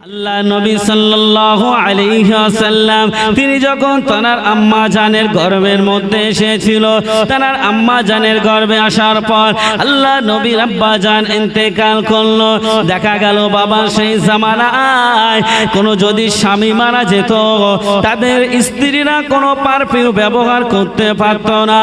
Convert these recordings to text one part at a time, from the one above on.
আল্লাহ নবী সাল্লাল্লাহু আলাইহি ওয়াসাল্লাম তিনি যখন তার আম্মা জানের গর্ভের মধ্যে এসেছিল, তার আম্মা জানের গর্ভে আসার পর আল্লাহ নবীর আব্বা জান ইন্তেকাল করলো। দেখা গেল বাবা সেই জামানায় কোনো যদি স্বামী মারা যেত, তাদের স্ত্রীরা কোনো পারফিউম ব্যবহার করতে পারত না।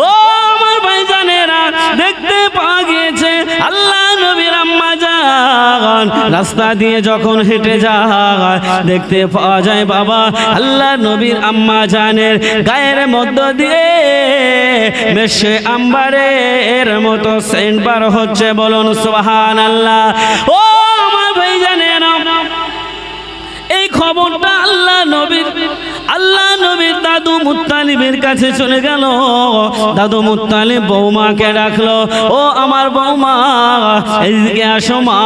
ও আমার ভাইজানেরা, দেখতে পাওয়া গিয়েছে আল্লাহ নবীর আম্মা জান রাস্তা দিয়ে যখন হেঁটে যায়, দেখতে পাওয়া যায় বাবা আল্লাহ নবীর আম্মা জানের গায়ের মধ্য দিয়ে মেশে আম্বারের মতো সেন্ট বার হচ্ছে। বলুন সুবহানাল্লাহ। ও আমার ভাইজানেরা, এই খবরটা আল্লাহ নবীর দাদু মুত্তালিবের কাছে চলে গেল। দাদু মুত্তালিব বৌমাকে ডাকলো, ও আমার বৌমা এইদিকে আসো মা,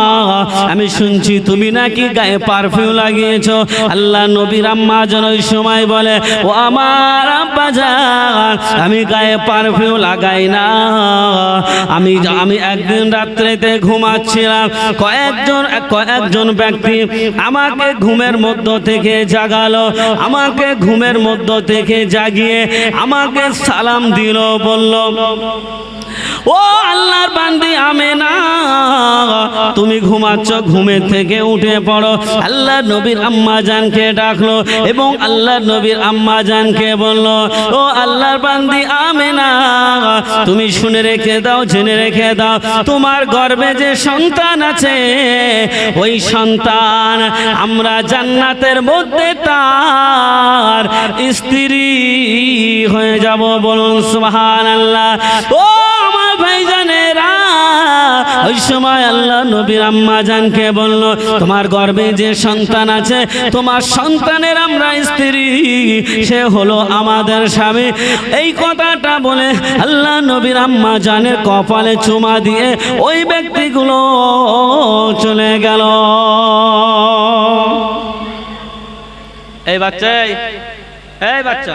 আমি শুনছি তুমি নাকি গায়ে পারফিউম লাগিয়েছো। আল্লাহ নবীর আম্মা যেন ওই সময় বলে, ও আমার আব্বা জান, আমি গায়ে পারফিউম লাগাই না। আমি একদিন রাত্রিতে ঘুমাচ্ছিলাম, কয়েকজন ব্যক্তি আমাকে ঘুমের মধ্য থেকে জাগালো, আমাকে ঘুমের মধ্য থেকে জাগিয়ে আমাকে সালাম দিল, বলল, ও আল্লাহর বান্দি আমেনা, তুমি ঘুমাচ্ছ, ঘুমের থেকে উঠে পড়ো। আল্লাহ নবীর আম্মা জানকে ডাকলো এবং আল্লাহ নবীর আম্মা জানকে বলল, ও আল্লাহর বান্দি আমেনা, তুমি শুনে রেখে দাও, জেনে রেখে দাও, তোমার গর্ভে যে সন্তান আছে, ওই সন্তান আমরা জান্নাতের মধ্যে তার স্ত্রী হয়ে যাব। বলুন সুবহানাল্লাহ। ও আমার ভাইজানেরা, ওই সময় আল্লাহ নবীর আম্মা জানকে বলল, তোমার গর্ভে যে সন্তান আছে, তোমার সন্তানের আমরা স্ত্রী, সে হলো আমাদের স্বামী। এই কথাটা বলে আল্লাহ নবীর আম্মা জানের কপালে চুমা দিয়ে ওই ব্যক্তিগুলো চলে গেল। এই বাচ্চা, এই বাচ্চা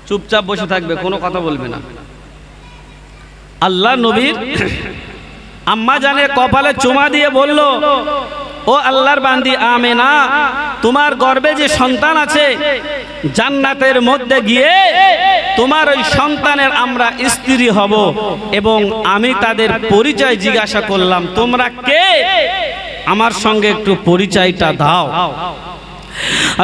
চুপচাপ বসে থাকবে, কোনো কথা বলবে না। আল্লাহ নবীর আম্মা জানের কপালে চুমা দিয়ে বলল, ও আল্লাহর বান্দি আমেনা, তোমার গর্ভে যে সন্তান আছে, জান্নাতের মধ্যে গিয়ে তোমার ওই সন্তানের আমরা স্ত্রী হব। এবং আমি তাদের পরিচয় জিজ্ঞাসা করলাম, তোমরা কে, আমার সঙ্গে একটু পরিচয়টা দাও।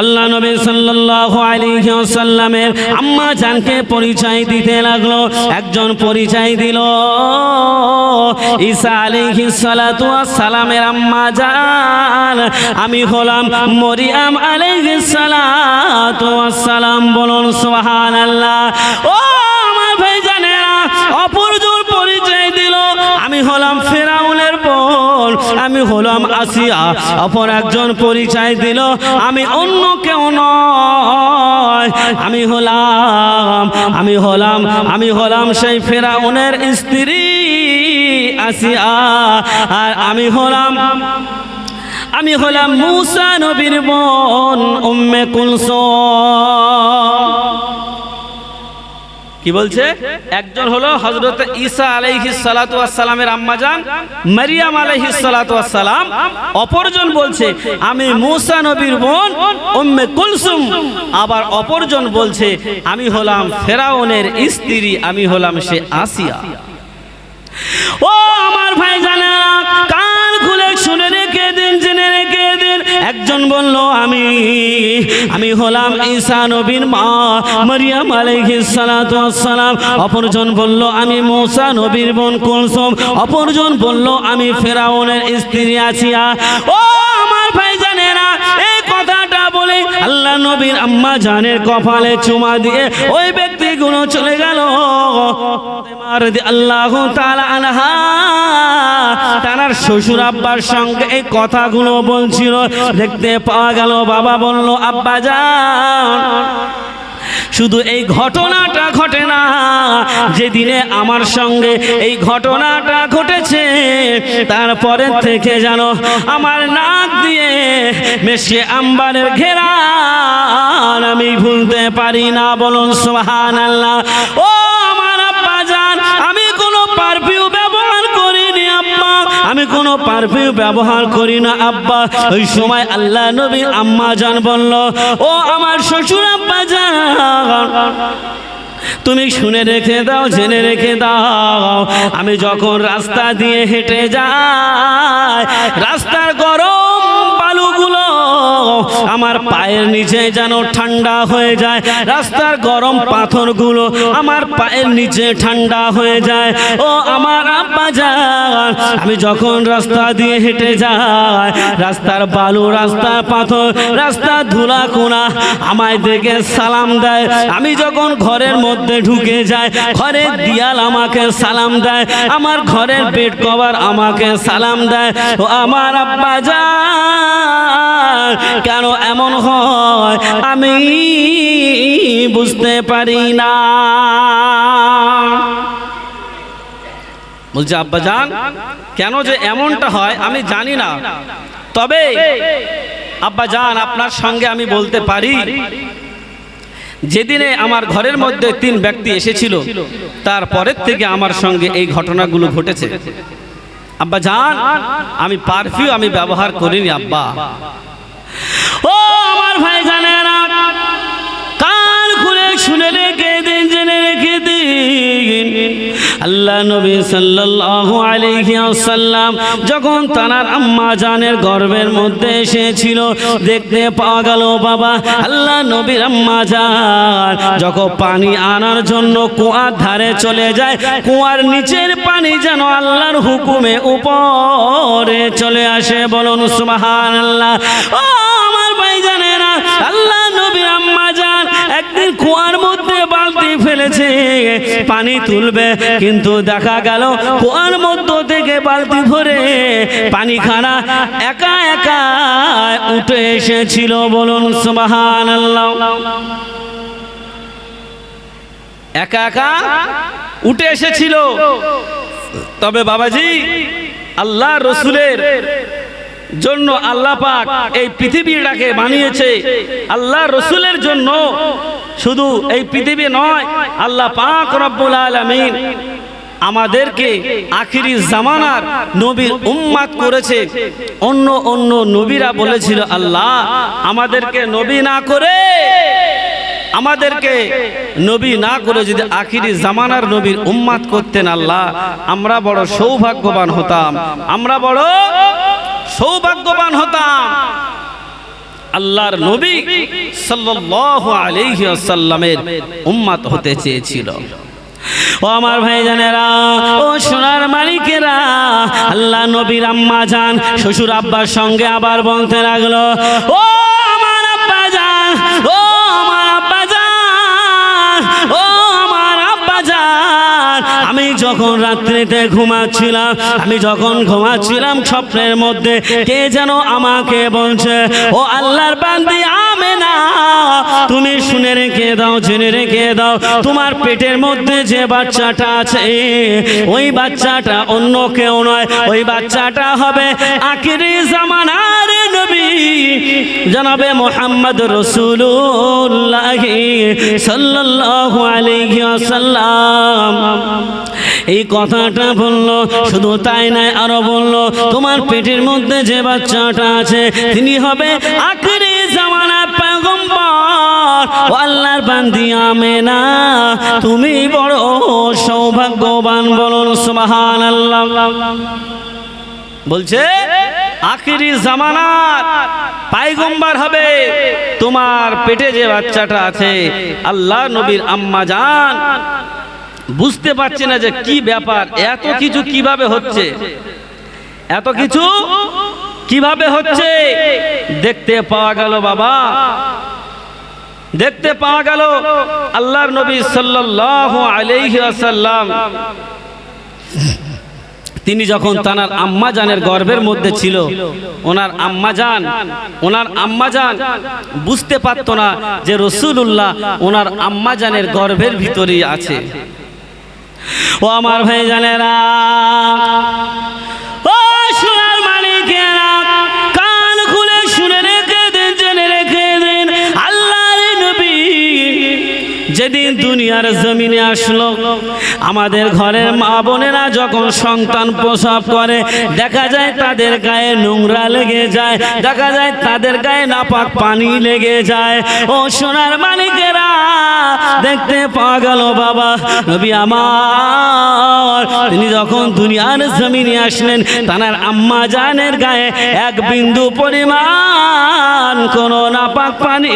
আল্লাহ নবী সাল্লাল্লাহু আলাইহি ওয়াসাল্লামের আম্মা জানকে পরিচয় দিতে লাগলো। একজন পরিচয় দিল, ঈসা আলাইহিস সালাতু ওয়াস সালামের আম্মা জান, আমি হলাম মরিয়ম আলাইহিস সালাতু ওয়াস সালাম। বলুন সুবহানাল্লাহ। ও আমার ভাইজানেরা, অপরজন পরিচয় দিল, আমি হলাম ফেরাউনের বোন, আমি হলাম আসিয়া। অপর একজন পরিচয় দিল, আমি অন্য কেউ নয়, আমি হলাম সেই ফেরাউনের স্ত্রী আসিয়া। আর আমি হলাম মুসা নবীর বোন উম্মে কুলসুম। কি বলছে? একজন হলো হযরত ঈসা আলাইহিস সালাতু ওয়াস সালামের আম্মা জান মারিয়াম আলাইহিস সালাতু ওয়াস সালাম। অপরজন বলছে আমি মুসা নবীর বোন উম্মে কুলসুম। আবার অপরজন বলছে আমি হলাম ফেরাউনের স্ত্রী, আমি হলাম সে আসিয়া। ও আমার ভাইজানেরা, কান খুলে শুনে রেখে দিন, জেনে রেখে দিন। একজন বলল আমি হলাম ঈসা নবীর মা মারিয়াম আলাইহিস সালাতু ওয়াস সালাম। অপরজন বলল আমি মুসা নবীর বোন কুলসুম। অপরজন বলল আমি ফেরাউনের স্ত্রী আসিয়া। ও আমার ভাইজানেরা, এই কথাটা বলে আল্লাহ নবীর আম্মা জানের কপালে চুমা দিয়ে ওই ব্যক্তিগুলো চলে গেল। আল্লাহু তাআলা আনহা তার শ্বশুর আব্বার সঙ্গে এই কথাগুলো বলছিল। দেখতে পাওয়া গেল বাবা বলল, আব্বা জান, শুধু এই ঘটনাটা ঘটে না, যেদিনে আমার সঙ্গে এই ঘটনাটা ঘটেছে, তারপরে থেকে জানো আমার নাক দিয়ে মেশে আম্বারের ঘেরান আমি ভুলতে পারি না। বলুন সুবহানাল্লাহ। ও আমার আব্বা জান, আমি কোনো পারফিউম ব্যবহার করিনি আব্বা, আমি আমি কোনো পারফিউম ব্যবহার করি না আব্বা। ওই সময় আল্লাহ নবীর আম্মা জান বলল, ও আমার শ্বশুর আব্বা জান, তুমি শুনে রেখে দাও, জেনে রেখে দাও, আমি যখন রাস্তা দিয়ে হেঁটে যাই, রাস্তার গরম বালুগুলো আমার পায়ের নিচে যেন ঠান্ডা হয়ে যায়, রাস্তার গরম পাথরগুলো আমার পায়ের নিচে ঠান্ডা হয়ে যায়। ও আমার আব্বা জান, আমি যখন রাস্তা দিয়ে হেঁটে যাই, রাস্তার বালু, রাস্তার পাথর, রাস্তার ধুলা কোনা আমায় দেখে সালাম দেয়। আমি যখন ঘরের মধ্যে ঢুকে যাই, ঘরের দিয়াল আমাকে সালাম দেয়, আমার ঘরের বেড কভার আমাকে সালাম দেয়। ও আমার আব্বা জান, কেন এমন হয় আমি বুঝতে পারি না। বলছে আব্বা জান, কেন যে এমনটা হয় আমি জানি না, তবে আব্বা জান আপনার সঙ্গে আমি বলতে পারি, যেদিনে আমার ঘরের মধ্যে 3 ব্যক্তি এসেছিল, তারপরের থেকে আমার সঙ্গে এই ঘটনাগুলো ঘটেছে। আব্বা জান, আমি পারফিউম আমি ব্যবহার করিনি আব্বা। ও আমার ভাই জানেরা, কান খুলে শুনে রেখে দিন, জেনে রেখে দিন, আল্লাহ নবী সাল্লাল্লাহু আলাইহি ওয়াসাল্লাম যখন তার আম্মা জানের গর্ভের মধ্যে এসেছিল, দেখতে পাওয়া গেল বাবা আল্লাহ নবীর আম্মা জান যখন পানি আনার জন্য কুয়ার ধারে চলে যায়, কুয়ার নিচের পানি যেন আল্লাহর হুকুমে উপরে চলে আসে। বলুন সুবহানাল্লাহ। ও আমার ভাই জানেরা, আল্লাহ নবীর আম্মা জান একদিন কুয়ার মধ্যে বালতি ফেলেছে, পানি তুলবে, কিন্তু দেখা গেল কুয়ার মধ্য থেকে বালতি ভরে পানিখানা একা একা উঠে এসেছিল। বলুন সুবহানাল্লাহ। একা একা উঠে এসেছিল। তবে বাবাজি, আল্লাহ রসুলের জন্য আল্লাহ পাক এই পৃথিবীটাকে বানিয়েছে, আল্লাহ রসুলের জন্য। শুধু এই পৃথিবী নয়, আল্লাহ পাক রব্বুল আলামিন আমাদেরকে আখিরি জামানার নবীর উম্মত করেছে। অন্য অন্য নবীরা বলেছিল, আল্লাহ আমাদেরকে নবী না করে, আমাদেরকে নবী না করে যদি আখিরি জামানার নবীর উম্মত করতেন, আল্লাহ আমরা বড় সৌভাগ্যবান হতাম, আমরা বড় সৌভাগ্যবান হতাম। আল্লাহর নবী সাল্লাল্লাহু আলাইহি ওয়াসাল্লামের উম্মত হতে চেয়েছিল। ও আমার ভাইজানেরা, ও সোনার মালিকেরা, আল্লাহ নবীর আম্মা জান শ্বশুর আব্বার সঙ্গে আবার বলতে লাগলো, ও আমার আব্বা জান, ও আমার আব্বা জান, ও আমার আব্বা জান, আমি যখন রাত্রিতে ঘুমাচ্ছিলাম, আমি যখন ঘুমাচ্ছিলাম, স্বপ্নের মধ্যে কে যেন আমাকে বলছে, ও আল্লাহর বান্দি আমেনা, তুমি শুনে রেখে দাও, জেনে রেখে দাও, তোমার পেটের মধ্যে যে বাচ্চাটা আছে, ওই বাচ্চাটা অন্য কেউ নয়, ওই বাচ্চাটা হবে আখিরি জামানার নবী জনাবে মুহাম্মদ রাসূলুল্লাহ সাল্লাল্লাহু আলাইহি ওয়াসাল্লাম। এই কথাটা বললো, শুধু তাই নয়, আরো বললো, তোমার পেটের মধ্যে যে বাচ্চাটা আছে তিনি হবে আখিরি জামানার পয়গম্বর, ও আল্লাহর বান্দি আমেনা, তুমি বড় সৌভাগ্যবান। বলুন সুবহানাল্লাহ। বলছে আখিরি জামানার পয়গম্বর হবে তোমার পেটে যে বাচ্চাটা আছে। আল্লাহ নবীর আম্মা জান বুঝতে পারছে না যে কি ব্যাপার, এত কিছু কিভাবে হচ্ছে, এত কিছু কিভাবে হচ্ছে। দেখতে পাওয়া গেল বাবা, দেখতে পাওয়া গেল আল্লাহর নবী সাল্লাল্লাহু আলাইহি ওয়াসাল্লাম তিনি যখন তার আম্মা জানের গর্ভের মধ্যে ছিল, ওনার আম্মা জান বুঝতে পারত না যে রাসূলুল্লাহ ওনার আম্মা জানের গর্ভের ভিতরেই আছে। ও আমার ভাই জানেরা, ও সোনার মালিকেরা, কান খুলে শুনে রেখে দিন, জেনে রেখে দিন, আল্লাহর নবী যেদিন দুনিয়ার জমিনে আসলো, আমাদের ঘরের মা বোনেরা যখন সন্তান প্রসব করে দেখা যায় তাদের গায়ে নোংরা লেগে যায়, দেখা যায় তাদের গায়ে নাপাক পানি লেগে যায়। ও সোনার মালিকেরা, দেখতে পাওয়া গেল বাবা নবী আমার তিনি যখন দুনিয়ার জমিনে আসলেন, তার আম্মা জানের গায়ে এক বিন্দু পরিমাণ কোনো নাপাক পানি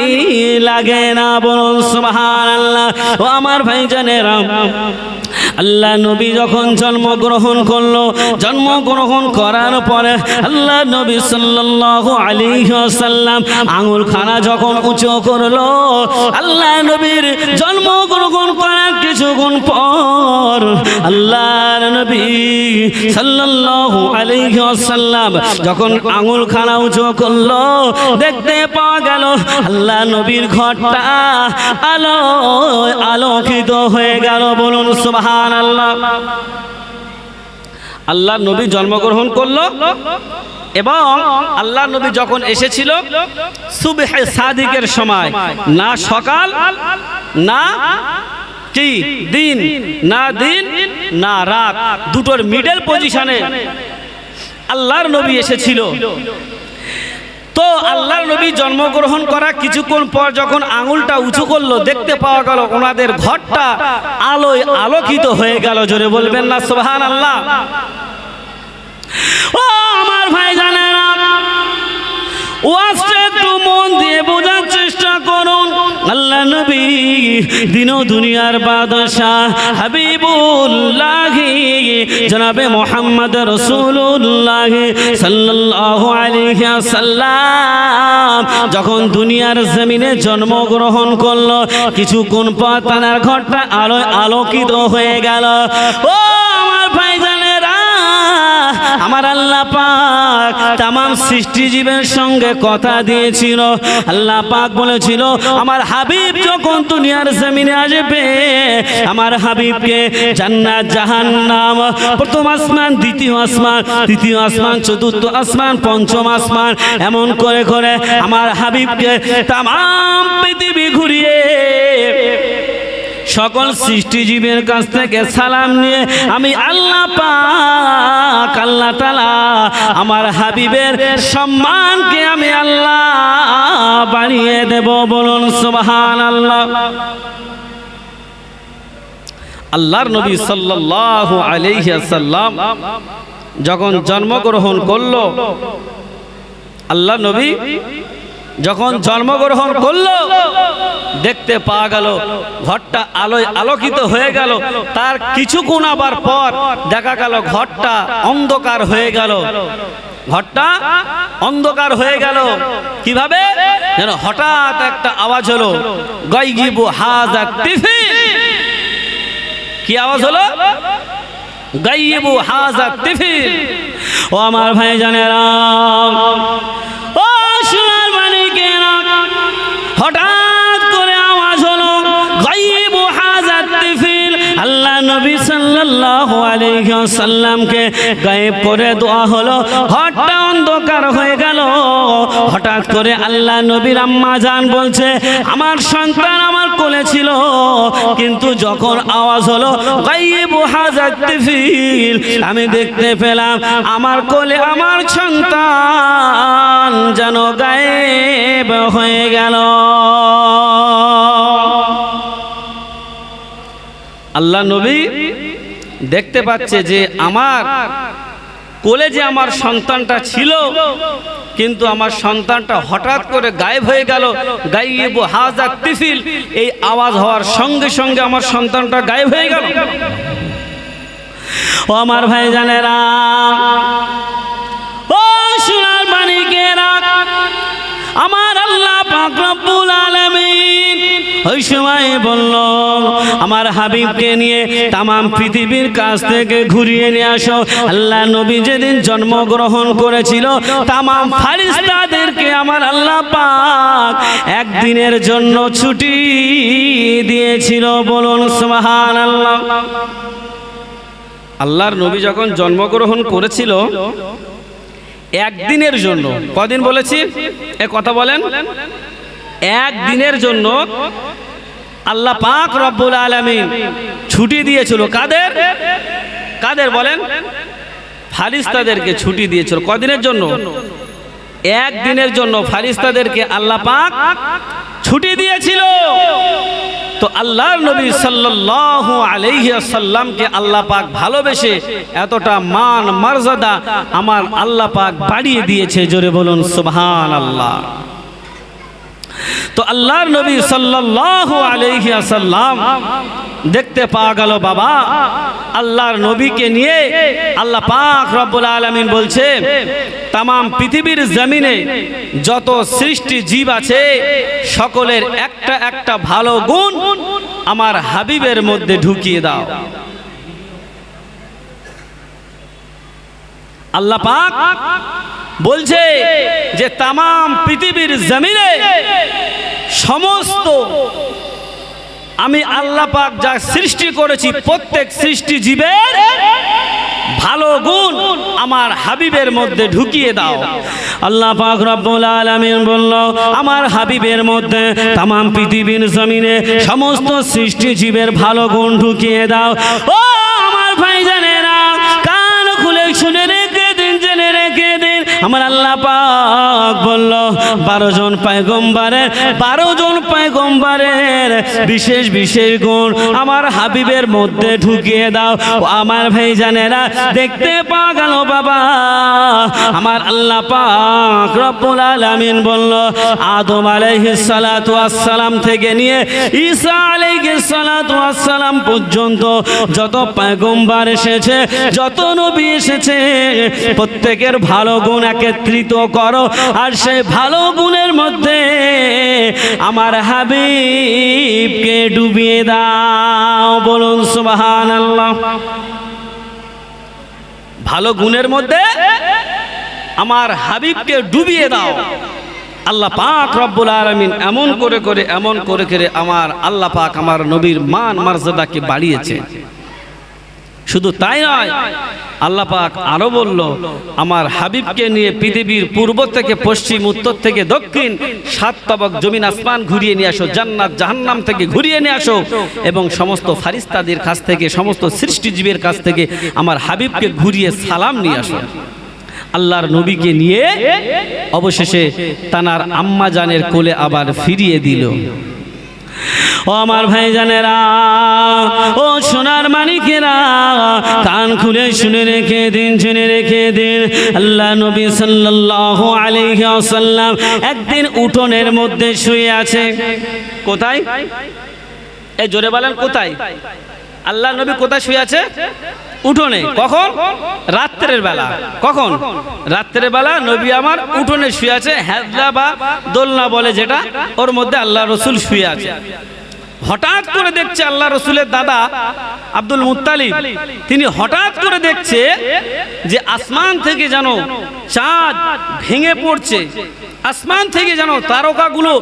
লাগে না। বলুন সুবহানাল্লাহ। ও আমার ভাইজানেরা, আল্লাহ নবী যখন জন্মগ্রহণ করলো, জন্মগ্রহণ করার পরে আল্লাহ নবী সাল্লাল্লাহু আলাইহি ওয়াসাল্লাম আঙুলখানা যখন উঁচু করলো, আল্লাহ নবীর জন্মগ্রহণ করার কিছুক্ষণ পর আল্লাহর নবী সাল্লাল্লাহু আলাইহি ওয়াসাল্লাম যখন আঙুলখানা উঁচু করলো, দেখতে পাওয়া গেল আল্লাহ নবীর ঘরটা আলোকিত হয়ে গেল। বলুন সুবহানাল্লাহ। আল্লাহ নবী জন্মগ্রহণ করলো এবং আল্লাহ নবী যখন এসেছিল সুবহে সাদিকের সময়, না সকাল না কি দিন, না দিন না রাত, দুটোর মিডল পজিশনে আল্লাহর নবী এসেছিল। তো আল্লাহর নবী জন্মগ্রহণ করা কিছুক্ষণ পর যখন আঙুলটা উঁচু করলো, দেখতে পাওয়া গেল ওনাদের ঘরটা আলোয় আলোকিত হয়ে গেল। জোরে বলবেন না সুবহানাল্লাহ। ও আমার ভাই জানেনা, ওয়াজটা একটু মন দিয়ে বোঝার চেষ্টা করুন। আল্লাহ নবী দিন ও দুনিয়ার বাদশাহ হাবিবুল্লাহ জনাবে মুহাম্মদ রাসূলুল্লাহ সাল্লাল্লাহু আলাইহি ওয়াসাল্লাম যখন দুনিয়ার জমিনে জন্মগ্রহণ করলো, কিছুক্ষণ পর তার ঘরটা আলোয় আলোকিত হয়ে গেল। ও আমার ভাইজানেরা, আমার আল্লাহ পাক তাম সৃষ্টিজীবের সঙ্গে কথা দিয়েছিল। আল্লাহ পাক বলেছিল, আমার হাবিব যখন দুনিয়ার জমিনে আসবে, আমার হাবিবকে জান্নাত জাহান্নাম, প্রথম আসমান, দ্বিতীয় আসমান, তৃতীয় আসমান, চতুর্থ আসমান, পঞ্চম আসমান, এমন করে করে আমার হাবিবকে তাম পৃথিবী ঘুরিয়ে সকল সৃষ্টিজীবের কাছ থেকে সালাম নিয়ে আমি আল্লাহ পাক আল্লাহ তাআলা আমার হাবিবের সম্মানকে আমি আল্লাহ বাড়িয়ে দেব। বলুন সুবহানাল্লাহ। আল্লাহর নবী সাল্লাল্লাহু আলাইহি ওয়াসাল্লাম যখন জন্মগ্রহণ করলো, আল্লাহ নবী যখন জন্মগ্রহণ করলো, দেখতে পাওয়া গেল ঘরটা আলোয় আলোকিত হয়ে গেল। তার কিছুক্ষণ আবার পর দেখা গেল ঘরটা অন্ধকার হয়ে গেল। ঘরটা অন্ধকার হয়ে গেল কিভাবে? যেন হঠাৎ একটা আওয়াজ হলো, গায়বু হাযা তিফিল। কি আওয়াজ হলো? গায়বু হাযা তিফিল। ও আমার ভাইজানেরা, ও সোনার মানিকেরা, হঠাৎ করে আওয়াজ হলো গায়বু হাযা তিফিল। আল্লাহ নবী সাল্লাল্লাহু আলাইহি ওয়াসাল্লামকে গায়েব করে দেওয়া হলো। ঘরটা অন্ধকার হয়ে গেল। হঠাৎ করে আল্লাহ নবীর আম্মা জান বলছে, আমার সন্তান আমার কোলে ছিল, কিন্তু যখন আওয়াজ হলো গায়বু হাযা তিফিল, আমি দেখতে পেলাম আমার কোলে আমার সন্তান যেন গায়েব হয়ে গেল। আল্লাহ নবী দেখতে পাচ্ছে যে আমার কোলে যে আমার সন্তানটা ছিল, কিন্তু আমার সন্তানটা হঠাৎ করে গায়েব হয়ে গেল। গায়বু হাযা তিফিল, এই আওয়াজ হওয়ার সঙ্গে সঙ্গে আমার সন্তানটা গায়েব হয়ে গেল। ও আমার ভাইজানেরা, ও সোনার মানিকেরা, আমার আল্লাহ পাক রব্বুল আলামিন ওই সময় বলল, আমার হাবিবকে নিয়ে তামাম পৃথিবীর কাছ থেকে ঘুরিয়ে নিয়ে আসো। আল্লাহ নবী যেদিন জন্মগ্রহণ করেছিল, তামাম ফেরেশতাদেরকে আমার আল্লাহ পাক একদিনের জন্য ছুটি দিয়েছিল। বলুন সুবহানাল্লাহ। আল্লাহর নবী যখন জন্মগ্রহণ করেছিল একদিনের জন্য, কদিন বলেছি এ কথা বলেন? একদিনের জন্য আল্লাহ পাক রব্বুল আলামিন ছুটি দিয়েছিল কাদের কাদের বলেন? ফারিস্তাদেরকে ছুটি দিয়েছিল। কদিনের জন্য? একদিনের জন্য ফারিস্তাদেরকে আল্লাহ পাক ছুটি দিয়েছিল। তো আল্লাহর নবী সাল্লাল্লাহু আলাইহি ওয়াসাল্লামকে আল্লাহ পাক ভালোবেসে এতটা মান মর্যাদা আমার আল্লাহ পাক বাড়িয়ে দিয়েছে। জোরে বলুন সুবহানাল্লাহ। তো আল্লাহর নবী সাল্লাল্লাহু আলাইহি ওয়াসাল্লাম দেখতে পাওয়া গেল বাবা, আল্লাহর নবীকে নিয়ে আল্লাহ পাক রব্বুল আলামিন বলছে তামাম পৃথিবীর জমিনে যত সৃষ্টি জীব আছে সকলের একটা একটা ভালো গুণ আমার হাবিবের মধ্যে ঢুকিয়ে দাও। আল্লাহ পাক বলছে যে তামাম পৃথিবীর জমিনে সমস্ত আমি আল্লাহ পাক যা সৃষ্টি করেছি প্রত্যেক সৃষ্টি জীবের ভালো গুণ আমার হাবিবের মধ্যে ঢুকিয়ে দাও। আল্লাহ পাক রব্বুল আলামিন বলল আমার হাবিবের মধ্যে তামাম পৃথিবীর জমিনে সমস্ত সৃষ্টি জীবের ভালো গুণ ঢুকিয়ে দাও। ও আমার ভাইজানেরা, কান খুলে শুনে রেখে দিন, জেনে রেখে দিন। আমার আল্লাহ পাক বলল 12 জন পয়গম্বরের বিশেষ বিশেষ গুণ আমার হাবিবের মধ্যে ঢুকিয়ে দাও। ও আমার ভাইজানেরা, দেখতে পাওয়া গেল বাবা, আমার আল্লাহ পাক রব্বুল আলামিন বলল আদম আলাইহিস সালাতু ওয়াস সালাম থেকে নিয়ে ঈসা আলাইহিস সালাতু ওয়াস সালাম পর্যন্ত যত পয়গম্বর এসেছে, যত নবী এসেছে, প্রত্যেকের ভালো গুণ একত্রিত করো আর সেই ভালো গুণের মধ্যে আমার হাবিবকে ডুবিয়ে দাও। বলুন সুবহানাল্লাহ। ভালো গুণের মধ্যে আমার হাবিবকে ডুবিয়ে দাও। আল্লাহ পাক রব্বুল আলামিন এমন করে আমার আল্লাহ পাক আমার নবীর মান মর্যাদাকে বাড়িয়েছে। শুধু তাই নয়, আল্লাহ পাক আরো বলল আমার হাবিবকে নিয়ে পৃথিবীর পূর্ব থেকে পশ্চিম, উত্তর থেকে দক্ষিণ 7 তবক জমিন আসমান ঘুরিয়ে নিয়ে আসো, জান্নাত জাহান্নাম থেকে ঘুরিয়ে নিয়ে আসো এবং সমস্ত ফারিস্তাদের কাছ থেকে, সমস্ত সৃষ্টিজীবের কাছ থেকে আমার হাবিবকে ঘুরিয়ে সালাম নিয়ে আসো। আল্লাহর নবীকে নিয়ে অবশেষে তানার আম্মা জানের কোলে আবার ফিরিয়ে দিল। ও আমার ভাইজানেরা, ও সোনার মানিকেরা, কান খুলে শুনে রেখে দিন, জেনে রেখে দিন। আল্লাহ নবী সাল্লাল্লাহু আলাইহি ওয়াসাল্লাম একদিন উঠোনের মধ্যে শুয়ে আছে। কোথায়? এই জোরে বলেন কোথায়? আল্লাহ নবী কোথায় শুয়ে আছে? উঠোনে। কখন? রাত্রের বেলা। কখন? রাত্রের বেলা নবী আমার উঠোনে শুয়ে আছে। হেদলা বা দোলনা বলে যেটা, ওর মধ্যে আল্লাহ রসুল শুয়ে আছে। হঠাৎ করে দেখছে আল্লাহ রসুলের দাদা আব্দুল মুত্তালিব, তিনি হঠাৎ করে দেখছে যে আসমান থেকে যেন চাঁদ ভেঙে পড়ছে, আসমান থেকে যেন তারকাগুলো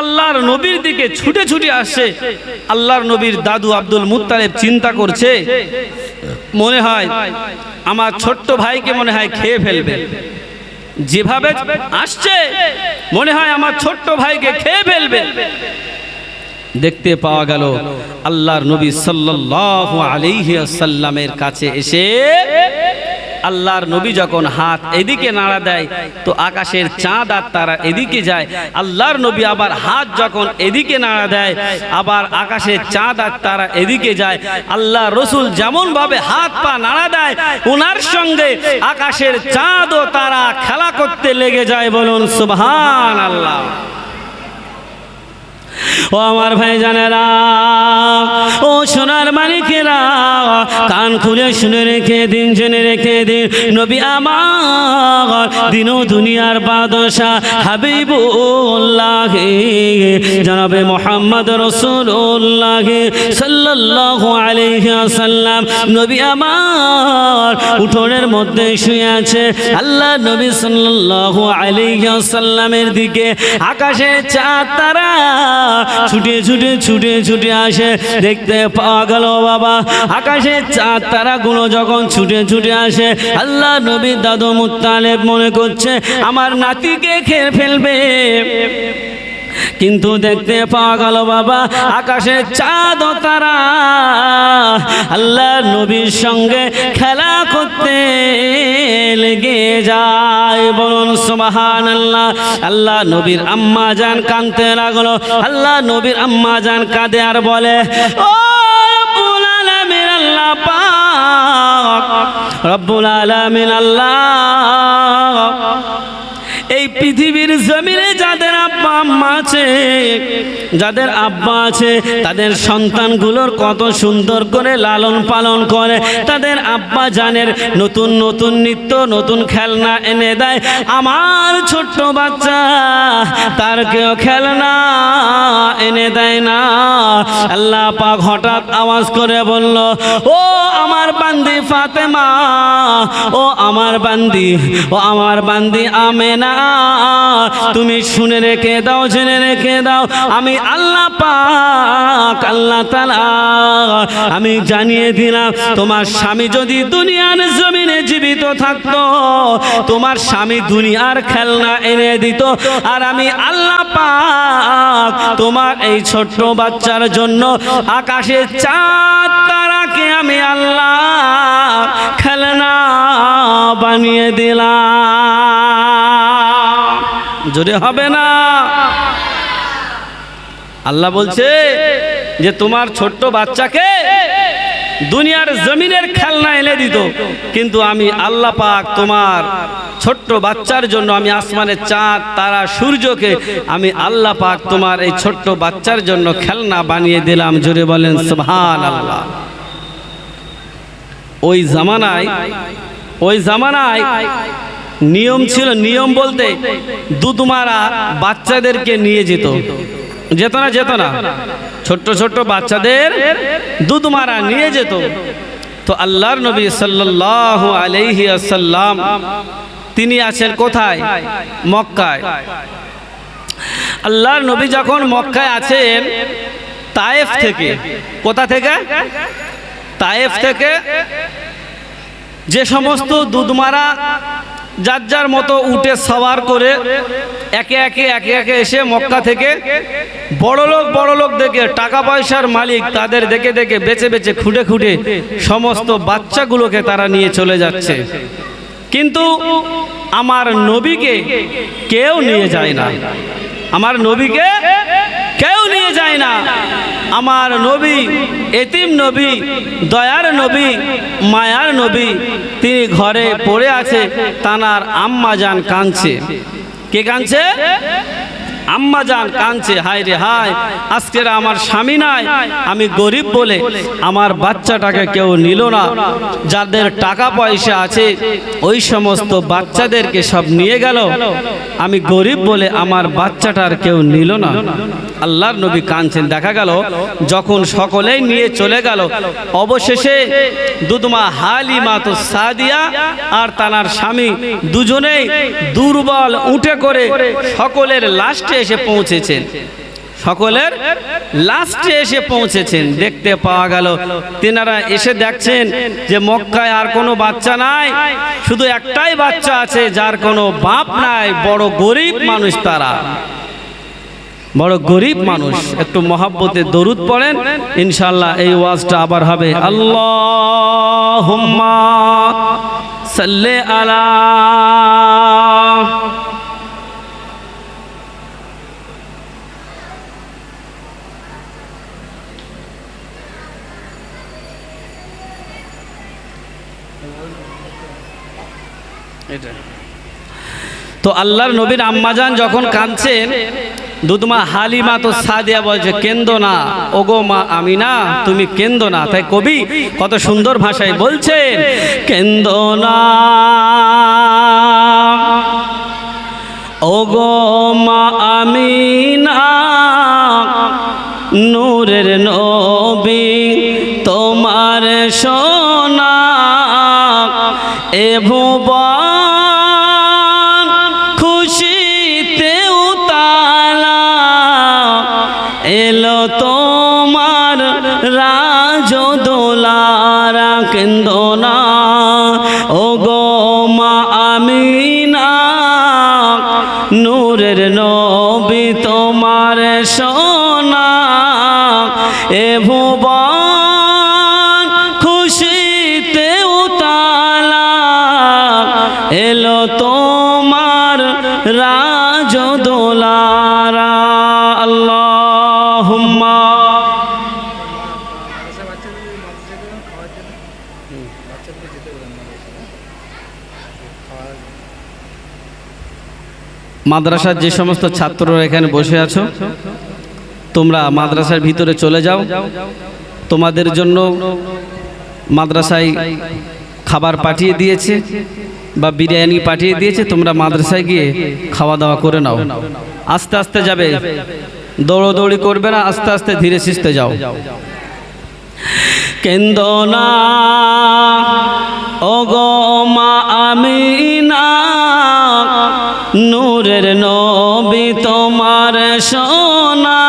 আল্লাহর নবীর দিকে ছুটে ছুটে আসছে। আল্লাহর নবীর দাদু আব্দুল মুত্তালিব চিন্তা করছে, মনে হয় আমার ছোট্ট ভাইকে মনে হয় খেয়ে ফেলবে, যেভাবে আসছে মনে হয় আমার ছোট্ট ভাইকে খেয়ে ফেলবে। দেখতে পাওয়া গেল আল্লাহর নবী সাল্লাল্লাহু আলাইহি ওয়াসাল্লামের কাছে এসে আল্লাহর নবী যখন হাত এদিকে নাড়া দেয় তো আকাশের চাঁদ আর তারা এদিকে যায়। আল্লাহর নবী আবার হাত যখন এদিকে নাড়া দেয় আবার আকাশের চাঁদ আর তারা এদিকে যায়। আল্লাহ রসুল যেমন ভাবে হাত পা নাড়া দেয় ওনার সঙ্গে আকাশের চাঁদ ও তারা খেলা করতে লেগে যায়। বলুন সুবহানাল্লাহ। ও আমার ভাইজানেরা, ও সোনার মানিকেরা, কান খুলে শুনে রেখে দিন, জেনে রেখে দিন। নবী আমার দিন ও দুনিয়ার বাদশা হাবিবুল্লাহ জনাবে মুহাম্মদ রাসূলুল্লাহ সাল্লাল্লাহু আলাইহি ওয়াসাল্লাম নবী আমার উঠোনের মধ্যে শুয়ে আছে। আল্লাহ নবী সাল্লাল্লাহু আলাইহি ওয়াসাল্লামের দিকে আকাশে চাঁদ তারা ছুটে ছুটে ছুটে ছুটে আসে। দেখতে পাওয়া গেল বাবা আকাশে চাঁদ তারাগুলো যখন ছুটে ছুটে আসে, আল্লাহ নবী দাদু মুত্তালিব মনে করছে আমার নাতিকে খেয়ে ফেলবে। কিন্তু দেখতে পাওয়া গেল বাবা আকাশে চাঁদ ও তারা আল্লাহ নবীর সঙ্গে খেলা করতে লেগে যায়। বলুন সুবহানাল্লাহ। আল্লাহ নবীর আম্মা জান কাঁদতে লাগলো। আল্লাহ নবীর আম্মা জান কাঁদে আর বলে, ও রব্বুল আলামিন আল্লাহ পাক, রব্বুল আলামিন আল্লাহ, এই পৃথিবীর জমিনে যাদের আব্বা আম্মা আছে, যাদের আব্বা আছে, তাদের সন্তানগুলোর কত সুন্দর করে লালন পালন করে, তাদের আব্বা জানের নতুন নতুন নিত্য নতুন খেলনা এনে দেয়। আমার ছোট্ট বাচ্চা তার কেউ খেলনা এনে দেয় না। আল্লাহ পাক হঠাৎ আওয়াজ করে বলল, ও আমার বান্দি ফাতেমা, ও আমার বান্দি, ও আমার বান্দি আমেনা, তুমি শুনে রেখে দাও, জেনে রেখে দাও, আমি আল্লাহ পাক আল্লাহ তাআলা আমি জানিয়ে দিলাম, তোমার স্বামী যদি দুনিয়ার জমিনে জীবিত থাকতো, তোমার স্বামী দুনিয়ার খেলনা এনে দিত, আর আমি আল্লাহ পাক তোমার এই ছোট্ট বাচ্চার জন্য আকাশে চাঁদ তারাকে আমি আল্লাহ খেলনা বানিয়ে দিলাম। জোরে হবে না? আল্লাহ বলছে যে তোমার ছোট্ট বাচ্চাকে দুনিয়ার জমিনের খেলনা এনে দিত, কিন্তু আমি আল্লাহ পাক তোমার ছোট্ট বাচ্চার জন্য আমি আসমানের চাঁদ তারা সূর্যকে আমি আল্লাহ পাক তোমার এই ছোট্ট বাচ্চার জন্য খেলনা বানিয়ে দিলাম। জোরে বলেন সুবহানাল্লাহ। ওই জামানায় নিয়ম ছিল, নিয়ম বলতে দুধমারা বাচ্চাদেরকে নিয়ে যেত না, ছোট্ট ছোট্ট বাচ্চাদের দুধমারা নিয়ে যেত। তো আল্লাহর নবী সাল্লাল্লাহু আলাইহি ওয়াসাল্লাম তিনি আছেন কোথায়? মক্কায়। আল্লাহর নবী যখন মক্কায় আছেন, তায়েফ থেকে, কোথা থেকে? তায়েফ থেকে যে সমস্ত দুধমারা যার যার মতো উটে সওয়ার করে একে একে এসে মক্কা থেকে বড় লোক দেখে, টাকা পয়সার মালিক তাদের দেখে বেছে খুঁটে সমস্ত বাচ্চাগুলোকে তারা নিয়ে চলে যাচ্ছে, কিন্তু আমার নবীকে কেউ নিয়ে যায় না। আমার নবীকে কেউ নিয়ে যায় না। আমার নবী এতিম নবী, দয়ার নবী, মায়ার নবী, তিনি ঘরে পড়ে আছে। তানার আম্মা জান কাঁদছে। কে কাঁদছে? আম্মা জান কাঁদছে, হায় রে হায়, আজকের আমার স্বামী নাই, আমি গরিব বলে আমার বাচ্চাটাকে কেউ নিল না। যাদের টাকা পয়সা আছে ওই সমস্ত বাচ্চাদেরকে সব নিয়ে গেল, আমি গরিব বলে আমার বাচ্চাটার কেউ নিল না। আল্লাহর নবী কাঁদছেন। দেখা গেল যখন সকলেই নিয়ে চলে গেল, অবশেষে দুধমা হালিমা তো সাদিয়া আর তানার স্বামী দুজনেই দুর্বল উঠে করে সকলের লাস্টে এসে পৌঁছেছেন। সকলের লাস্টে এসে পৌঁছেছেন। দেখতে পাওয়া গেল তিনারা এসে দেখছেন যে মক্কায় আর কোনো বাচ্চা নাই, শুধু একটাই বাচ্চা আছে যার কোনো বাপ নাই। বড় গরিব মানুষ, তারা বড় গরিব মানুষ। একটু মহাব্বতে দরুদ পড়েন, ইনশাআল্লাহ এই ওয়াজটা আবার হবে। আল্লাহুম্মা সাল্লি আলা। তো আল্লাহর নবীর আম্মাজান যখন কাঁদছেন, দুধমা হালিমা তো সাদিয়া বলছে, কেন্দো না ওগো মা আমিনা, তুমি কেন্দো না। তাই কবি কত সুন্দর ভাষায় বলছেন, কেন্দো না ওগো মা আমিনা, নূরের নবী তোমার সোনা, এ ভুবন খুশিতে উতালা, এলো তোমার রাজদোলারা। কেন্দো না ওগো মা আমিনা, নূরের নবী তোমার রাজদোলারা আল্লাহুম্মা মাদ্রাসার যে সমস্ত ছাত্ররা এখানে বসে আছো, তোমরা মাদ্রাসার ভিতরে চলে যাও। তোমাদের জন্য মাদ্রাসায় খাবার পাঠিয়ে দিয়েছে বা বিরিয়ানি পাঠিয়ে দিয়েছে, তোমরা মাদ্রাসায় গিয়ে খাওয়া দাওয়া করে নাও। আস্তে আস্তে যাবে, দৌড়দৌড়ি করবে না, আস্তে আস্তে ধীরে সুস্থে যাও। কেন্দো না ওগো মা আমিনা, নূরের নবী তোমার সোনা,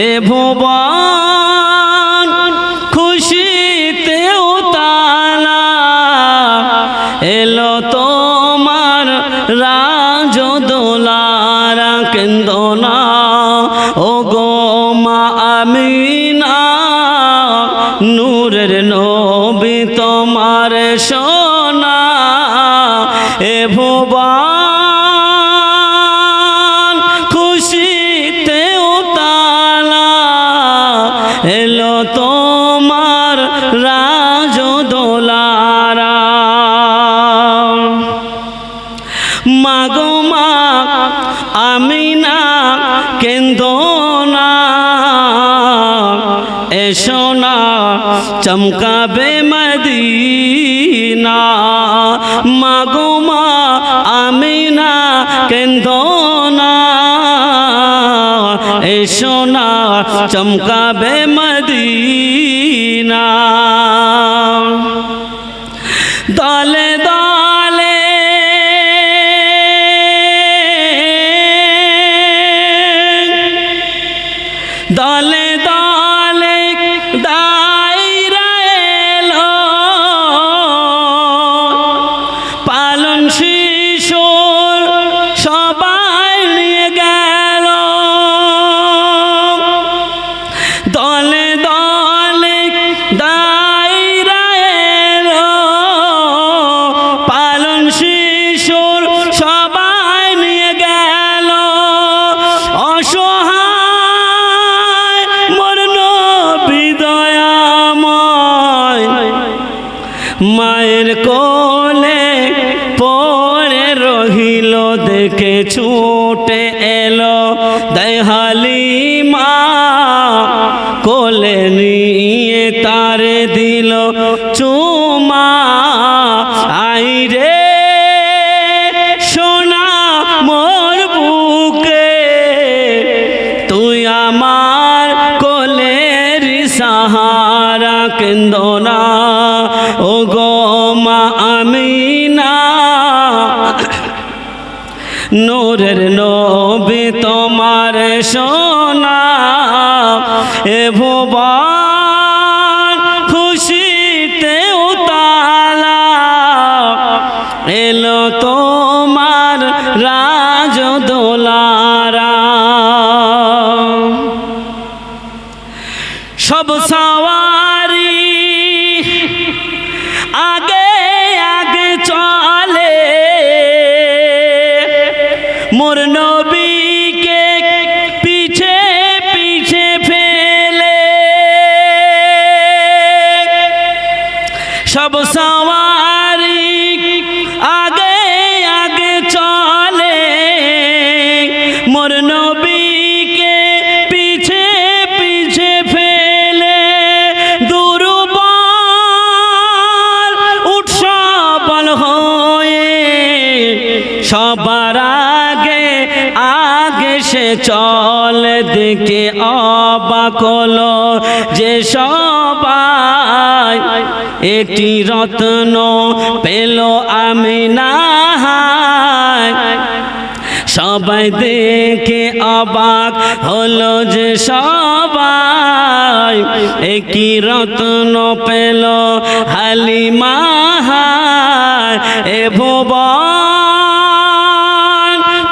এ ভুবন খুশিতে উতালা, এলো তোমার রাজদোলারা। কেন্দো না ওগো মা আমিনা, নূরের নবী তোমার সোনা, এ ভুবন খুশিতে উতালা, এলো তোমার রাজদোলারা। মাগো মা আমিনা কেন্দো না, এসো না চমকাবে মদিনা। মাগো মা আমিনা কেন্দো না, এসো না চমকাবে মদিনা। দলে দলে দলে দলে দাইরা এলো, পালন শিশুর সবাই নিয়ে গেল। দলে দলে দাইরা এলো, পালন শিশুর সবাই নিয়ে গেল। অসহায় মোর নবী দয়াময়, মায়ের কোলে পড়ে রহিল, দেখে ছুটে এলো দয়ালিমা, কোলে নিয়ে তারে দিল চুমা। আইরে সোনা মোর বুকে, তুই আমার কোলের সাহারা। কেন্দো না ওগো মা আমিনা, নূরের নবী তোমার সোনা, এ ভুবন খুশিতে উতালা, এলো তোমার রাজদোলারা। সব সওয়ারি আগে আগে চলে, মোর নবীকে পিছে পিছে ফেলে। সব সওয়ারি আগে আগে চলে, মোর নবীকে পিছে পিছে ফেলে। দুর্বল উৎসবল হয়ে সবার আগে আগে সে চলে, দেখে অবাক হলো যে সবাই, একটি রত্ন পেল আমিনা। সবাই দেখে অবাক হলো যে সবাই, একটি রত্ন পেল হালিমা। এ ভুবন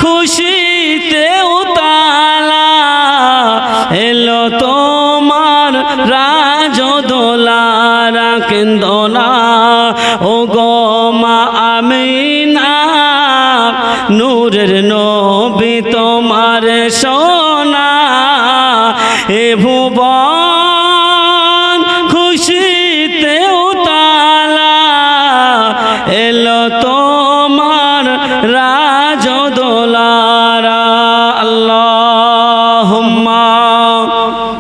খুশিতে উতালা, এলো তোমার রাজদোলারা। কেন্দো না ওগো মা আমিনা, নূরের নবী তোমার সোনা এ ভুবন খুশিতে উতালা এলো তোমার রাজদোলারা আল্লাহুম্মা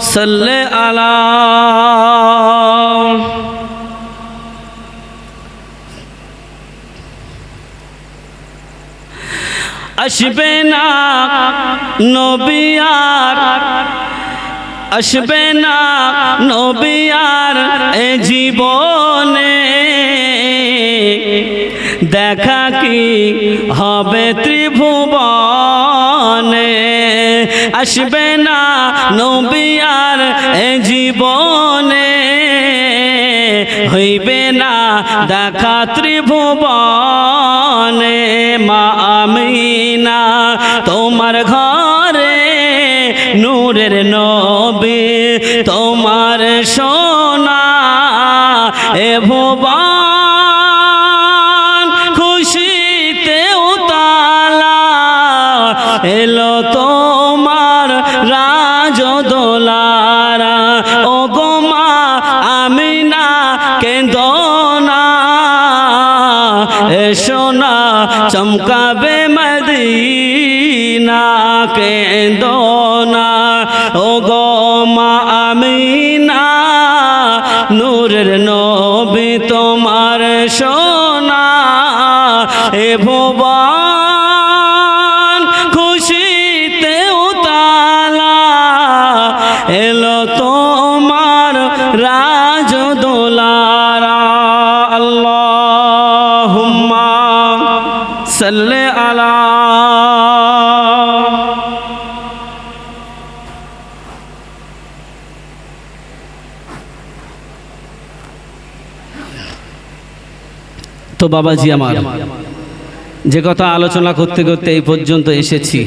সাল্লি আলা আসবে না নবী আর আসবে না নবী আর এ জীবনে দেখা কি হবে ত্রিভুবনে আসবে না নবী আর এ জীবনে হইবে না দেখা ত্রিভুবনে মা আমিনা তোমার ঘরে নূরের নবী তোমার সোনা এ ভুবন খুশিতে উতালা এলো তোমার রাজদোলারা ও গো মা আমিনা কেঁদো না এসো না চমকাবে মদিনা কেঁদো না ও গো মা আমিনা নূরের নবী তোমার সোনা এ ভুবন খুশিতে উতালা এলো তোমার রাজদোলারা আল্লাহুম্মা সাল্লি আলা তো বাবাজি আমার যে কথা আলোচনা করতে করতে এই পর্যন্ত এসেছি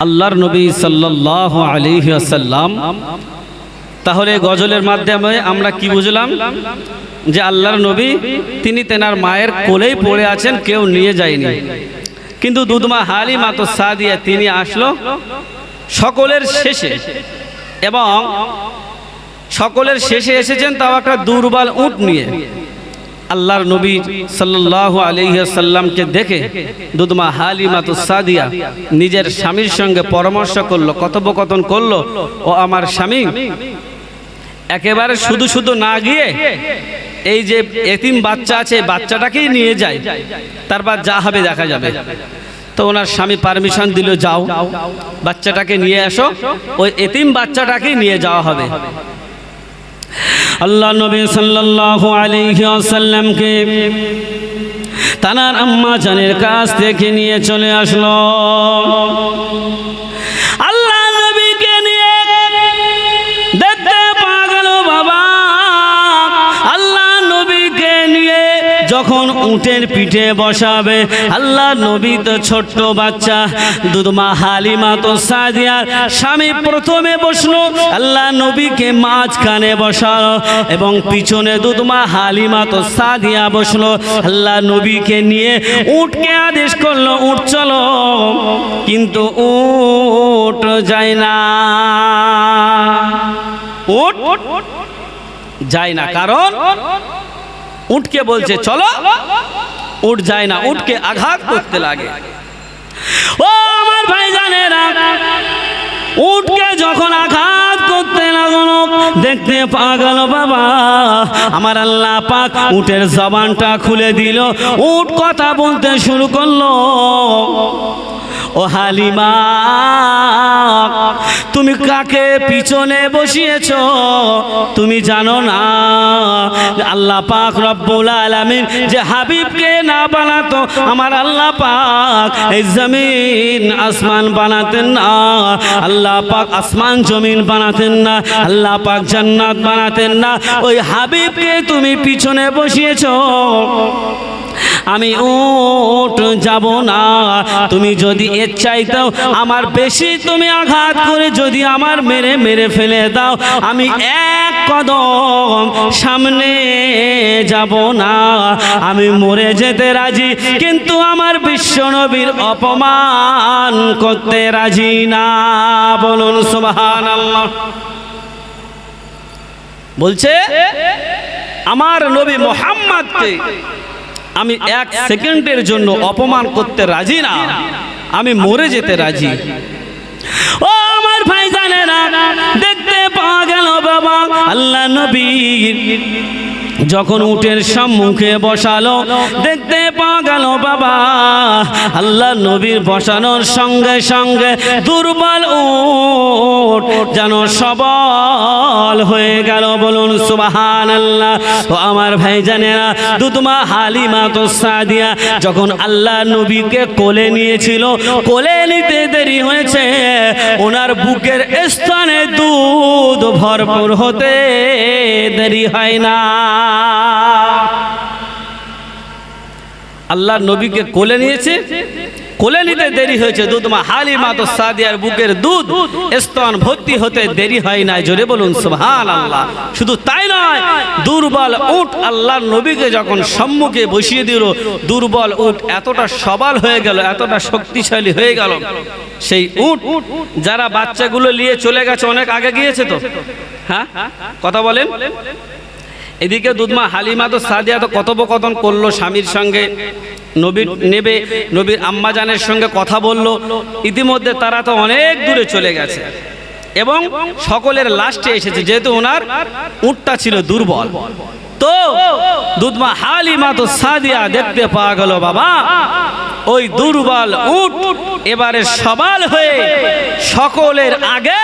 আল্লাহর নবী সাল্লাল্লাহু আলাইহি ওয়াসাল্লাম তাহলে গজলের মাধ্যমে আমরা কি বুঝলাম যে আল্লাহর নবী তিনি তেনার মায়ের কোলেই পড়ে আছেন কেউ নিয়ে যায়নি কিন্তু দুধমা হালিমা তো সাদিয়া তিনি আসলো সকলের শেষে এবং সকলের শেষে এসেছেন তাও একটা দুর্বল উট নিয়ে আল্লাহর নবী সাল্লাল্লাহু আলাইহি ওয়াসাল্লামকে দেখে দুধমা হালিমা তো সাদিয়া নিজের স্বামীর সঙ্গে পরামর্শ করলো কথোপকথন করলো ও আমার স্বামী একেবারে শুধু শুধু না গিয়ে এই যে এতিম বাচ্চা আছে বাচ্চাটাকেই নিয়ে যায় তারপর যা হবে দেখা যাবে তো ওনার স্বামী পারমিশন দিল যাও বাচ্চাটাকে নিয়ে আসো ওই এতিম বাচ্চাটাকেই নিয়ে যাওয়া হবে আল্লাহ নবী সাল্লাল্লাহু আলাইহি ওয়াসাল্লামকে তানার আম্মা জানের কাছ থেকে নিয়ে চলে আসলো আল্লাহ নবীকে নিয়ে দেখতে পাগল বাবা আল্লাহ নবীকে নিয়ে যখন উটের পিঠে বসাবে আল্লাহ নবী তো ছোট্ট বাচ্চা দুধমা হালিমা তো সাদিয়ার স্বামী প্রথমে বসলো আল্লাহ নবীকে মাঝখানে বসালো এবং পিছনে দুধমা হালিমা তো সাদিয়া বসলো আল্লাহ নবীকে নিয়ে উটকে আদেশ করলো উট চলো কিন্তু উট যায় না উট যায় না কারণ উটকে বলছে চলো উট যায় না উটকে আঘাত করতে লাগে ও আমার ভাইজানেরা উটকে যখন আঘাত করতে লাগলো দেখতে পাগল বাবা আমার আল্লাহ পাক উটের জবানটা খুলে দিল উট কথা বলতে শুরু করলো ও হালিমা তুমি কাকে পিছনে বসিয়েছো তুমি জানো না আল্লাহ পাক রব্বুল আলামিন যে হাবিবকে না বানাতো আমার আল্লাহ পাক এই জমিন আসমান বানাতেন না আল্লাহ পাক আসমান জমিন বানাতেন না আল্লাহ পাক জান্নাত বানাতেন না ওই হাবিবকে তুমি পিছনে বসিয়েছো আমি উট যাব না। তুমি যদি এর চাইতেও আমার বেশি তুমি আঘাত করে যদি আমার মেরে মেরে ফেলে দাও, আমি এক কদম সামনে যাব না। আমি মরে যেতে রাজি, কিন্তু আমার বিশ্বনবীর অপমান করতে রাজি না। বলুন সুবহানাল্লাহ। বলছে আমার নবী মুহাম্মদকে আমি এক সেকেন্ডের জন্য অপমান করতে রাজি না, আমি মরে যেতে রাজি। ও আমার ভাইজানেরা, দেখতে পাওয়া গেল বাবা আল্লাহ নবী যখন উটের সম্মুখে বসালো, দেখতে পাওয়া গেল বাবা আল্লাহ নবীর বসানোর সঙ্গে সঙ্গে দুর্বল উট যেন সবল হয়ে গেল। বলুন সুবহানাল্লাহ। তো আমার ভাইজানেরা, দুধমা হালিমা তো সাদিয়া যখন আল্লাহ নবীকে কোলে নিয়েছিল, কোলে নিতে দেরি হয়েছে, ওনার বুকের স্থানে দুধ ভরপুর হতে দেরি হয় না। আল্লাহ নবীকে কোলে নিয়েছে, কোলে নিতে দেরি হয়েছে, দুধমা হালিমা তো সাদিয়ার বুকের দুধ স্তন ভর্তি হতে দেরি হয় না। জোরে বলুন সুবহানাল্লাহ। শুধু তাই নয়, দুর্বল উট আল্লাহ নবীকে যখন সম্মুখে বসিয়ে দিল, দুর্বল উট এতটা সবল হয়ে গেল, এতটা শক্তিশালী হয়ে গেল, সেই উট যারা বাচ্চাগুলো নিয়ে চলে গেছে, অনেক আগে গিয়েছে তো, হ্যাঁ কথা বলেন। এদিকে দুধমা হালিমা তো সাদিয়া তো কথোপকথন করলো স্বামীর সঙ্গে, নবীর আম্মাজানের সঙ্গে কথা বলল। ইতিমধ্যে তারা তো অনেক দূরে চলে গেছে এবং সকলের লাস্টে এসেছে, যেহেতু ওনার উটটা ছিল দুর্বল। তো দুধমা হালিমা তো সাদিয়া দেখতে পাওয়া গেল বাবা ওই দুর্বল উট এবারে সবল হয়ে সকলের আগে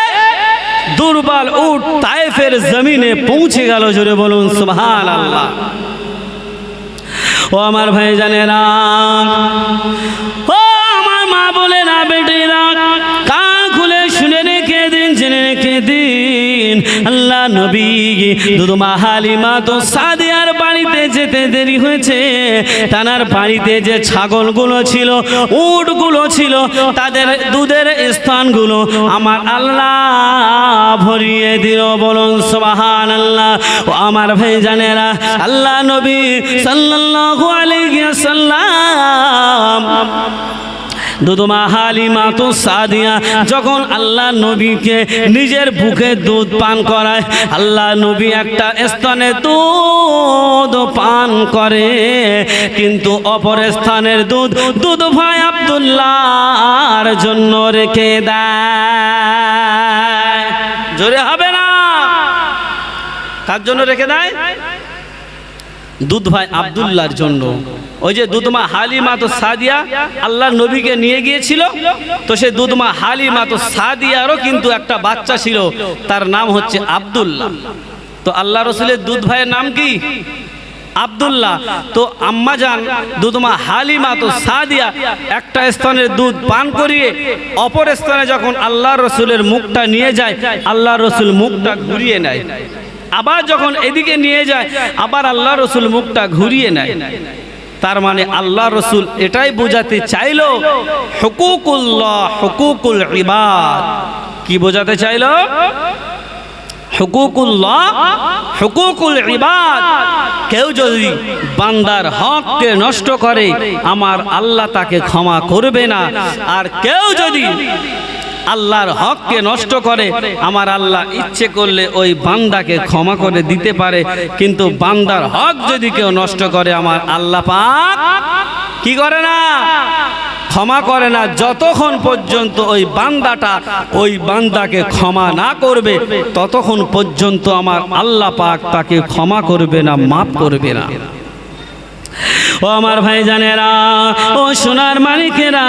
দুর্বল উট তায়েফের জমিনে পৌঁছে গেল। জোরে বলুন সুবহানাল্লাহ। ও আমার ভাইজানেরা, ও আমার মা বলে না বেটিরা, কান খুলে শুনে রেখে দিন, জেনে রেখে দিন, আল্লাহ নবী দুধমা হালিমা তো সাদিয়ার বাড়িতে যেতে দেরি হয়েছে। তানার বাড়িতে যে ছাগলগুলো ছিল, উটগুলো ছিল, তাদের দুধের স্থানগুলো আমার আল্লাহ ভরিয়ে দিল। বলুন সুবহানাল্লাহ। ও আমার ভাইজানেরা, আল্লাহ নবী সাল্লাল্লাহু আলাইহি ওয়াসাল্লাম দুধমা হালিমা তো সাদিয়া যখন আল্লাহ নবীকে নিজের বুকে দুধ পান করায়, আল্লাহ নবী একটা স্থানে দুধ পান করে, কিন্তু অপর স্থানের দুধ ভাই আব্দুল্লাহর জন্য রেখে দেয়। জোরে হবে না? কার জন্য রেখে দেয়? দুধ ভাই আব্দুল্লাহর জন্য। ওই যে দুধমা হালিমা তো সাদিয়া আল্লাহ নবীকে নিয়ে গিয়েছিল, তো সে দুধমা হালিমা তো সাদিয়ারও কিন্তু একটা বাচ্চা ছিল, তার নাম হচ্ছে আব্দুল্লাহ। তো আল্লাহ রসুলের দুধ ভাইয়ের নাম কি? আব্দুল্লাহ। তো আম্মাজান দুধমা হালিমা তো সাদিয়া একটা স্থানের দুধ পান করিয়ে অপর স্থানে যখন আল্লাহ রসুলের মুখটা নিয়ে যায়, আল্লাহ রসুল মুখটা ঘুরিয়ে নেয়। আবার যখন এদিকে নিয়ে যায়, আবার আল্লাহ রসুল মুখটা ঘুরিয়ে নেয়। তার মানে আল্লাহ রসুল এটাই বোঝাতে চাইলো, হুকুকুল্লাহ হুকুকুল ইবাদ। কি বোঝাতে চাইলো? হুকুকুল্লাহ হুকুকুল ইবাদ। কেউ যদি বান্দার হককে নষ্ট করে, আমার আল্লাহ তাকে ক্ষমা করবে না। আর কেউ যদি আল্লাহর হককে নষ্ট করে, আমার আল্লাহ ইচ্ছে করলে ওই বান্দাকে ক্ষমা করে দিতে পারে, কিন্তু বান্দার হক যদি কেউ নষ্ট করে, আমার আল্লাহ পাক কি করে না? ক্ষমা করে না। যতক্ষণ পর্যন্ত ওই বান্দাকে ক্ষমা না করবে, ততক্ষণ পর্যন্ত আমার আল্লাহ পাক তাকে ক্ষমা করবে না, মাফ করবে না। ও আমার ভাইজানেরা, ও সোনার মালিকেরা,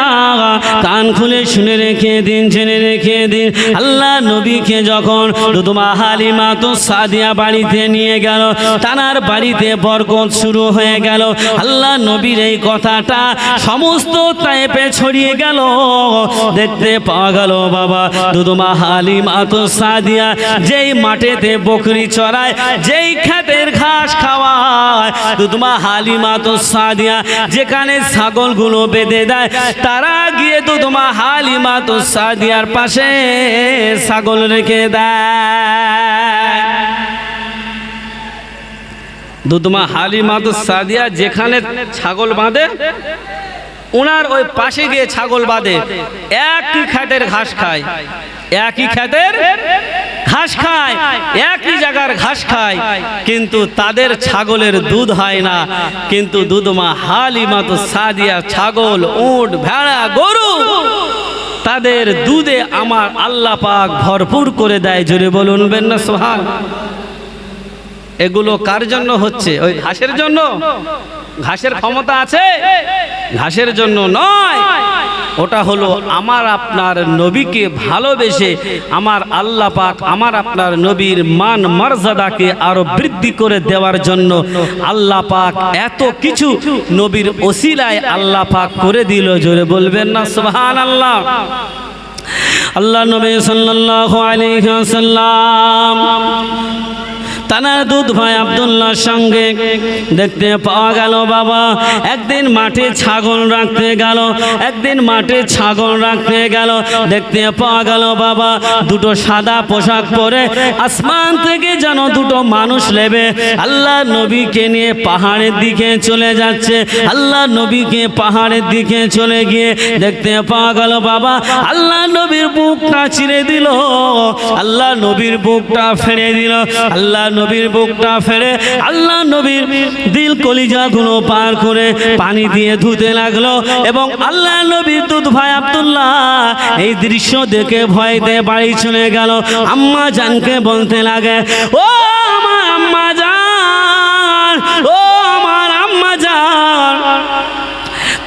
কান খুলে শুনে রেখে দিন, জেনে রেখে দিন, আল্লাহ নবীকে যখন দুধমা হালিমা তো সাদিয়া বাড়িতে নিয়ে গেল, তানার বাড়িতে বরকত শুরু হয়ে গেল। আল্লাহ নবীর এই কথাটা সমস্ত তায়েফে ছড়িয়ে গেল। দেখতে পাওয়া গেল বাবা দুধমা হালিমা তো সাদিয়া যেই মাঠেতে বকরি চড়ায়, যেই ক্ষেতের ঘাস খাওয়ায়, দুধমা হালিমা তো সাদিয়া যেখানে ছাগলগুলো বেঁধে দেয়, তারা গিয়ে দুধমা হালিমাতুস সাদিয়ার পাশে ছাগল রেখে দেয়। দুধমা হালিমাতুস সাদিয়া যেখানে ছাগল বাঁধে, ওনার ওই পাশে গিয়ে ছাগল বাঁধে, একই খেতের ঘাস খায়, একই খেতের ঘাস খায়, একই জায়গার ঘাস খায়, কিন্তু তাদের ছাগলের দুধ হয় না। কিন্তু দুধমা হালিমাতুস সাদিয়া ছাগল, উট, ভেড়া, গরু, তাদের দুধে আমার আল্লাহ পাক ভরপুর করে দেয়। জোরে বলুন না সুবহানাল্লাহ। এগুলো কার জন্য হচ্ছে? ওই ঘাসের জন্য? ঘাসের ক্ষমতা আছে? ঘাসের জন্য নয়, ওটা হলো আমার আপনার নবীকে ভালোবেসে আমার আল্লাহ পাক আমার আপনার নবীর মান মর্যাদাকে আরো বৃদ্ধি করে দেওয়ার জন্য আল্লাহ পাক এত কিছু নবীর ওসিলায় আল্লাহ পাক করে দিল। জোরে বলবেন না সুবহানাল্লাহ। আল্লাহ নবী সাল্লাল্লাহু আলাইহি ওয়াসাল্লাম তানার দুধ ভাই আব্দুল্লাহর সঙ্গে দেখতে পাওয়া গেল বাবা একদিন মাঠে ছাগল রাখতে গেল, একদিন মাঠে ছাগল রাখতে গেল, দেখতে পাওয়া গেল বাবা দুটো সাদা পোশাক পরে আসমান থেকে যেন দুটো মানুষ নেবে আল্লাহ নবীকে নিয়ে পাহাড়ের দিকে চলে যাচ্ছে। আল্লাহ নবীকে পাহাড়ের দিকে চলে গিয়ে দেখতে পাওয়া গেল বাবা আল্লাহ নবীর বুকটা চিরে দিল, আল্লাহ নবীর বুকটা ফেড়ে দিল, আল্লাহ নবীর বুকটা ফেরে আল্লাহ নবীর দিল কলিজাগুলো পার করে পানি দিয়ে ধুতে লাগলো। এবং আল্লাহ নবীর দুধ ভাই আব্দুল্লাহ এই দৃশ্য দেখে ভয়তে বাড়ি চলে গেল। আম্মা জানকে বলতে লাগে, ও আমার আম্মা জান, ও আমার আম্মা জান,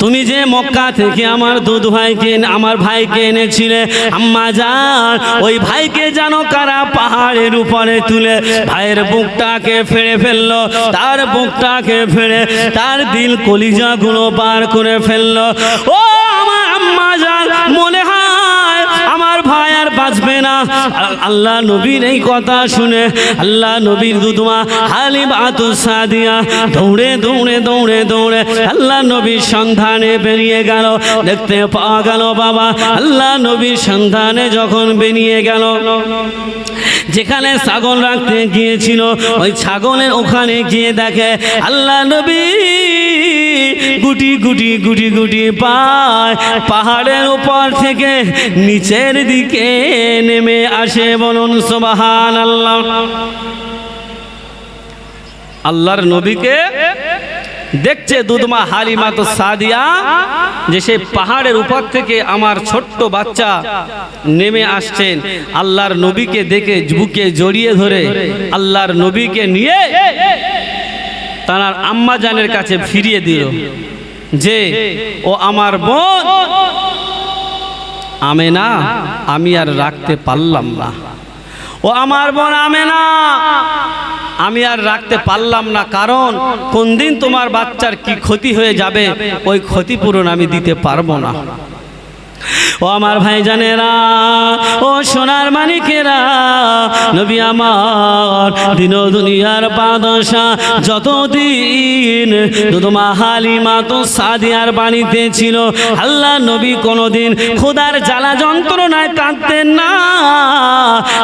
তুমি যে মক্কা থেকে আমার দুধ ভাইকে আমার ভাইকে এনেছিলে, আম্মা জান ওই ভাইকে জানো কারা পাহাড়ের উপরে তুলে ভাইয়ের বুকটাকে ফেড়ে ফেললো, তার বুকটাকে ফেড়ে তার দিল কলিজাগুলো পার করে ফেললো। ও আমার আম্মা জান, মনে হয় আমার ভাই আর বাঁচবে না। আল্লাহ নবীর এই কথা শুনে আল্লাহ নবীর দুধমা হালিমাতুস সাদিয়া দৌড়ে দৌড়ে দৌড়ে দৌড়ে আল্লাহ নবীর সন্ধানে বেরিয়ে গেল। দেখতে পাওয়া গেল বাবা আল্লাহ নবীর সন্ধানে যখন বেরিয়ে গেল, যেখানে ছাগল রাখতে গিয়েছিল ওই ছাগলের ওখানে গিয়ে দেখে আল্লাহ নবী গুটি গুটি গুটি গুটি পায় পাহাড়ের উপর থেকে নিচের দিকে নেমে আসে। বলুন সুবহানাল্লাহ। আল্লাহর নবীকে দেখছে দুধমা হালিমাতুস সাদিয়া যে সেই পাহাড়ের উপর থেকে আমার ছোট্ট বাচ্চা নেমে আসছেন। আল্লাহর নবীকে দেখে বুকে জড়িয়ে ধরে আল্লাহর নবীকে নিয়ে তার আম্মা জানের কাছে ফিরিয়ে দিল যে ও আমার বোন আমেনা, আমি আর রাখতে পারলাম না, ও আমার বোন আমেনা, আমি আর রাখতে পারলাম না, কারণ কোন দিন তোমার বাচ্চার কি ক্ষতি হয়ে যাবে ওই ক্ষতিপূরণ আমি দিতে পারবো না। ও আমার ভাইজানেরা, ও সোনার মানিকেরা, নবী আমার দিন দুনিয়ার বাদশাহ যতদিন দুধমা হালিমাতুস সাদিয়ার বাড়িতে ছিল আল্লাহ নবী কোনোদিন খোদার জ্বালা যন্ত্রণায় কাঁদতেন না।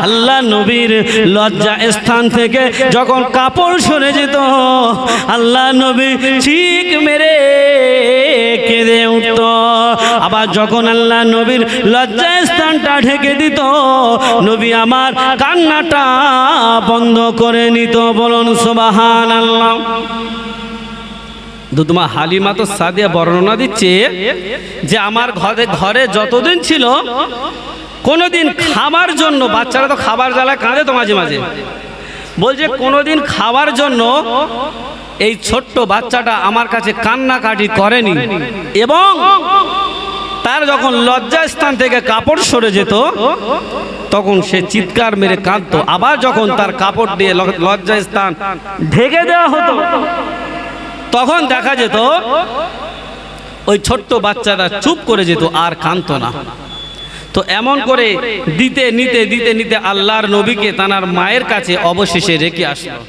আল্লাহ নবীর লজ্জা স্থান থেকে যখন কাপড় সরে যেত আল্লাহ নবী ঠিক মেরে কেঁদে উঠত। আবার যখন আল্লাহ নবীর লজ্জা স্থানটা ঢেকে দিত নবী আমার কান্নাটা বন্ধ করে নিত। বলুন সুবহানাল্লাহ। দুধমা হালিমাতুস সাদিয়া বর্ণনা দিচ্ছে যে আমার ঘরে যতদিন ছিল কোনোদিন খাবার জন্য, বাচ্চারা তো খাবার জ্বালায় কাঁদে তো মাঝে মাঝে, বলছে কোনোদিন খাবার জন্য এই ছোট্ট বাচ্চাটা আমার কাছে কান্নাকাটি করেনি। এবং তার যখন লজ্জা স্থান থেকে কাপড় সরে যেত তখন সে চিৎকার মেরে কাঁদতো। আবার যখন তার কাপড় দিয়ে লজ্জা স্থান ঢেকে দেওয়া হতো তখন দেখা যেত ওই ছোট্ট বাচ্চাটা চুপ করে যেত, আর কাঁদতো না। তো এমন করে দিতে নিতে দিতে নিতে আল্লাহর নবীকে তার মায়ের কাছে অবশেষে রেখে আসলো।